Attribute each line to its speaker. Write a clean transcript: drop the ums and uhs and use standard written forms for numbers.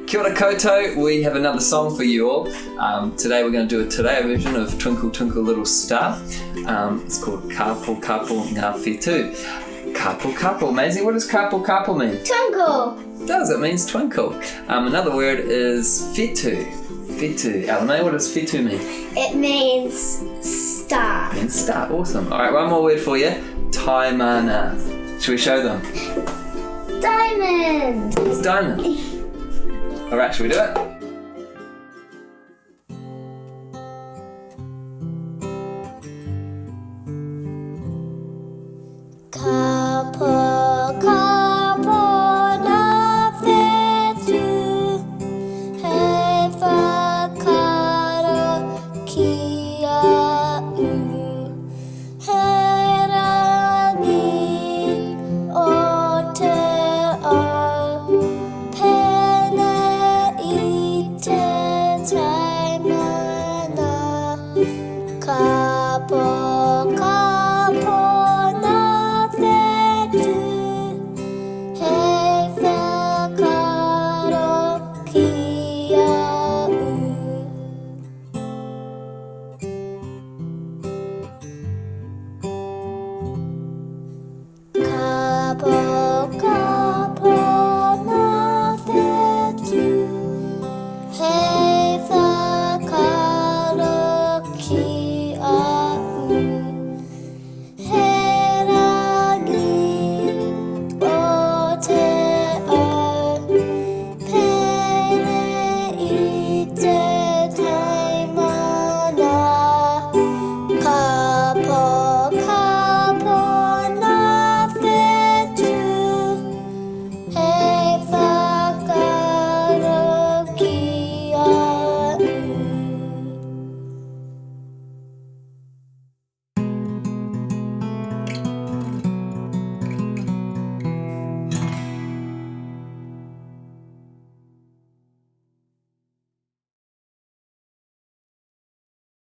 Speaker 1: Kia ora koutou, we have another song for you all. Today we're going to do a te reo version of Twinkle Twinkle Little Star. It's called Kapo Kapo ngā whetū. Kapo Kapo, Maisie, what does Kapo Kapo mean?
Speaker 2: Twinkle.
Speaker 1: It does, it means twinkle. Another word is Whetū. Whetū. Alamai, what does Whetū mean?
Speaker 2: It means star.
Speaker 1: It means star, awesome. Alright, one more word for you. Taimana. Shall we show them?
Speaker 2: Diamond.
Speaker 1: It's diamond. Alright, shall we do it?
Speaker 2: Kapo, kapo ngā whetū, hei whakaro ki a u. Hei rangi o te ao, pēne i te taimana. Kapo,